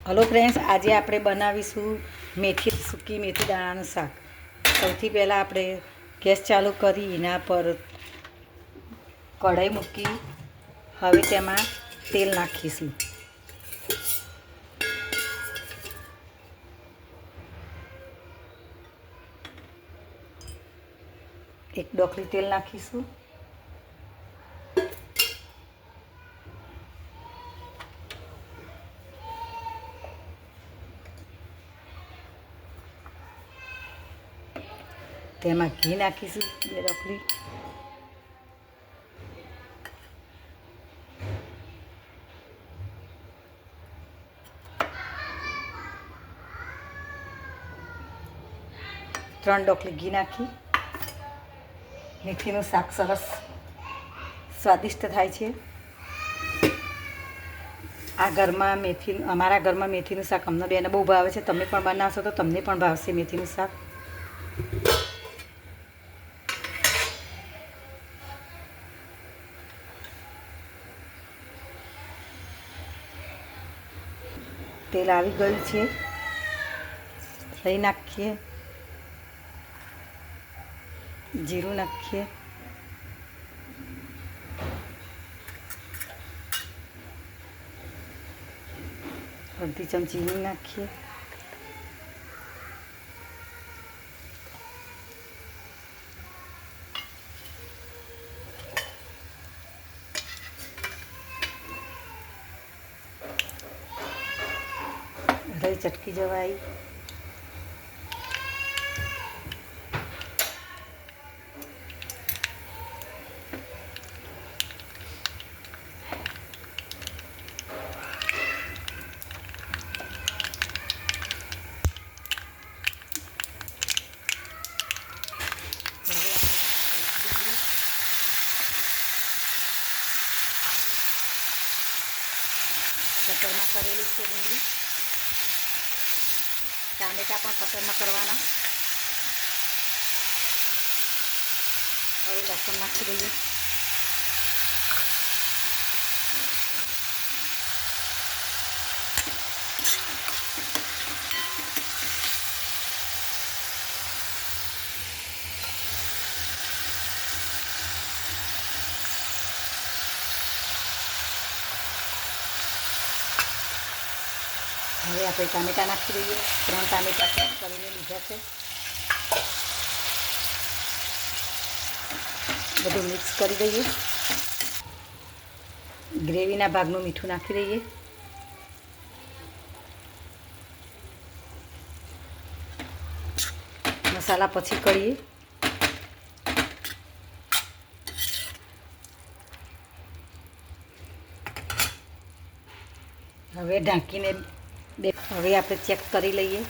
Hello friends, આજે આપણે બનાવીશું સૂકી મેથી દાણાનું શાક. સૌથી પહેલાં આપણે ગેસ ચાલુ કરી એના પર કઢાઈ મૂકી હવે તેમાં તેલ નાખીશું. એક ડોકલી તેલ નાખીશું. તેમાં ઘી નાખીશું 2 ડોકલી. ત્રણ ડોકલી ઘી નાખી મેથીનું શાક સરસ સ્વાદિષ્ટ થાય છે. અમારા ઘરમાં મેથીનું શાક અમને બેને બહુ ભાવે છે. તમે પણ બનાવશો તો તમને પણ ભાવશે મેથીનું શાક. તેલ આવી ગયું છે, રાઈ નાખીએ, જીરું નાખીએ, અડધી ચમચી હિંગ નાખીએ, રાઈ ચટકી જવાય. કટરમાં કરેલી છે ડુંગળી. ટામેટાં પણ કટરમાં કરવાના. હવે લસણ નાખી દઈએ. હવે આપણે ટામેટાં નાખી દઈએ. 3 ટામેટાં કટ કરીને લીધા છે. બધું મિક્સ કરી દઈએ. ગ્રેવીના ભાગનું મીઠું નાખી દઈએ. મસાલા પછી કરીએ. હવે ઢાંકીને હવે આપણે ચેક કરી લઈએ.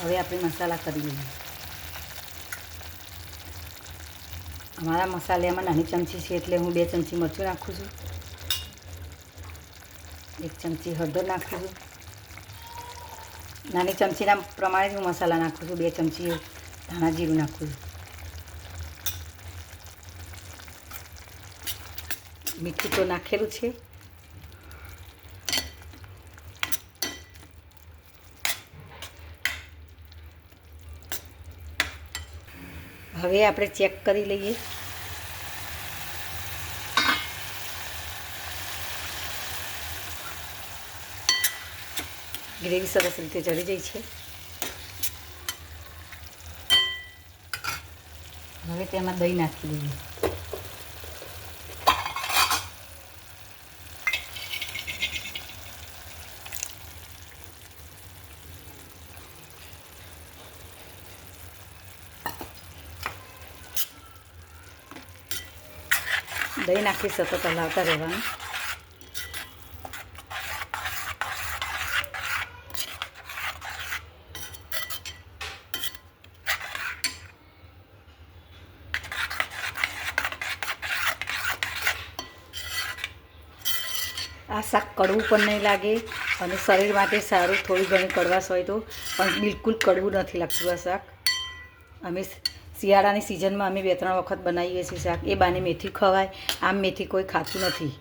હવે આપણે મસાલા કરી લઈએ. અમારા મસાલામાં નાની ચમચી છે એટલે હું 2 ચમચી મરચું નાખું છું. 1 ચમચી હળદર નાખું છું. નાની ચમચીના પ્રમાણે જ હું મસાલા નાખું છું. 2 ચમચી ધાણા જીરું નાખું છું. મીઠું તો નાખેલું છે. હવે આપણે ચેક કરી લઈએ. ગ્રેવી સરસ રીતે ચડી જાય છે. હવે તેમાં દહીં નાખી દઈએ. દહીં નાખી સતત હલાવતા રહેવાનું. આ શાક કડવું પણ નહીં લાગે અને શરીર માટે સારું. થોડી ઘણી કડવાશ હોય તો પણ બિલકુલ કડવું નથી લાગતું આ શાક. અમે શિયાળાની સિઝનમાં અમે 2-3 વખત બનાવીએ છીએ શાક. એ બાને મેથી ખવાય, આમ મેથી કોઈ ખાતું નથી.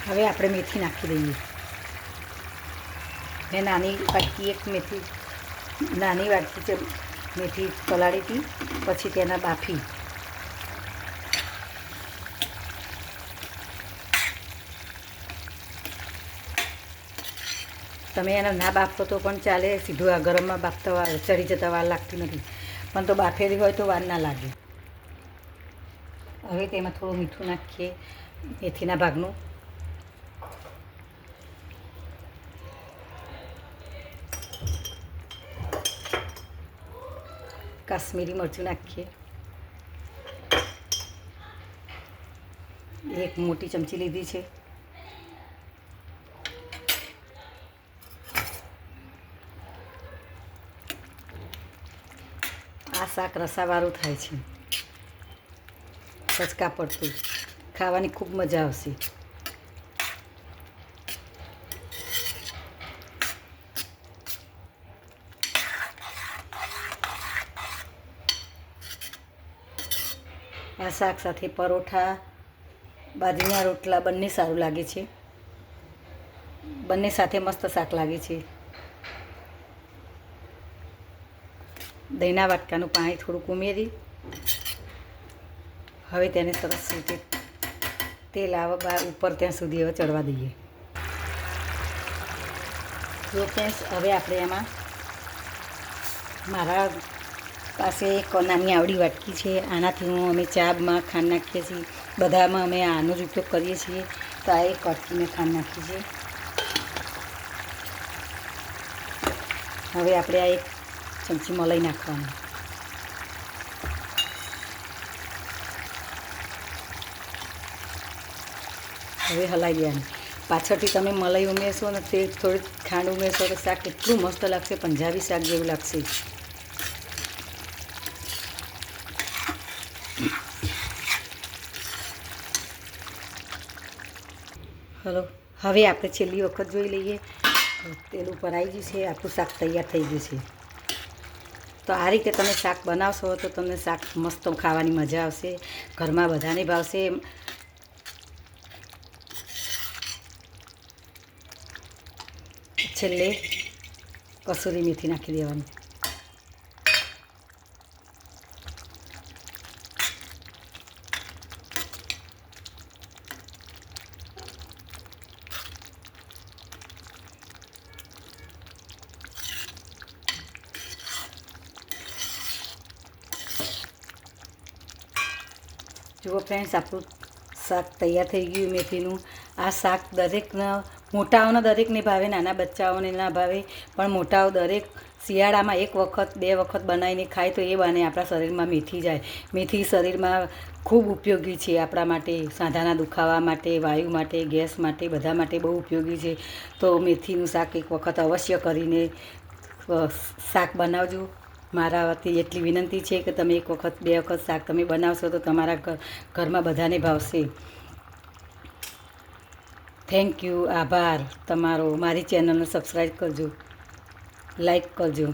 હવે આપણે મેથી નાખી દઈએ. મેં નાની વાટકી મેથી પલાળી હતી, પછી તેના બાફી. તમે એને ના બાફો તો પણ ચાલે, સીધું આ ગરમમાં બાફતા ચડી જતા વાર લાગતી નથી, પણ તો બાફેલી હોય તો વાર ના લાગે. હવે તેમાં થોડું મીઠું નાખીએ, મેથીના ભાગનું. કાશ્મીરી મરચું નાખીએ. 1 મોટી ચમચી લીધી છે. આ શાક રસાવાળું થાય છે, સચકા પડતું, ખાવાની ખૂબ મજા આવશે. આ શાક સાથે પરોઠા, બાજરીના રોટલા બંને સારું લાગે છે. બંને સાથે મસ્ત શાક લાગે છે. દહીંના વાટકાનું પાણી થોડુંક ઉમેરી હવે તેને સરસ રીતે તેલ આવવા ઉપર ત્યાં સુધી હવે ચડવા દઈએ. જો ફ્રેન્ડ્સ, હવે આપણે એમાં મારા પાસે એક નાની આવડી વાટકી છે, આનાથી અમે ચામાં ખાંડ નાખીએ છીએ. બધામાં અમે આનો જ ઉપયોગ કરીએ છીએ. તો આ એક વાટકી મેં ખાંડ નાખી છે. હવે આપણે આ 1 ચમચી મલાઈ નાખવાની. હવે હલાવી દેવાની. પાછળથી તમે મલાઈ ઉમેરશો ને તે થોડી ખાંડ ઉમેરશો તો શાક એટલું મસ્ત લાગશે, પંજાબી શાક જેવું લાગશે. હલો, હવે આપણે છેલ્લી વખત જોઈ લઈએ. તેલ ઉપર આવી ગયું છે, આપણું શાક તૈયાર થઈ ગયું છે. તો આ રીતે તમે શાક બનાવશો તો તમને શાક મસ્ત ખાવાની મજા આવશે, ઘરમાં બધાને ભાવશે. છેલ્લે કસૂરી મેથી નાખી દેવાની. જુઓ ફ્રેન્ડ્સ, આપણું શાક તૈયાર થઈ ગયું મેથીનું. આ શાક મોટાઓને દરેકને ભાવે, નાના બચ્ચાઓને ના ભાવે, પણ મોટાઓ દરેક શિયાળામાં 1 વખત 2 વખત બનાવીને ખાય તો એ બાને આપણા શરીરમાં મેથી જાય. મેથી શરીરમાં ખૂબ ઉપયોગી છે આપણા માટે, સાંધાના દુખાવા માટે, વાયુ માટે, ગેસ માટે, બધા માટે બહુ ઉપયોગી છે. તો મેથીનું શાક 1 વખત અવશ્ય કરીને શાક બનાવજો. મારા વતી એટલી વિનંતી છે કે તમે 1 વખત 2 વખત શાક તમે બનાવશો તો તમારા ઘરમાં બધાને ભાવશે. થેન્ક યુ, આભાર તમારો. મારી ચેનલને સબસ્ક્રાઈબ કરજો, લાઈક કરજો.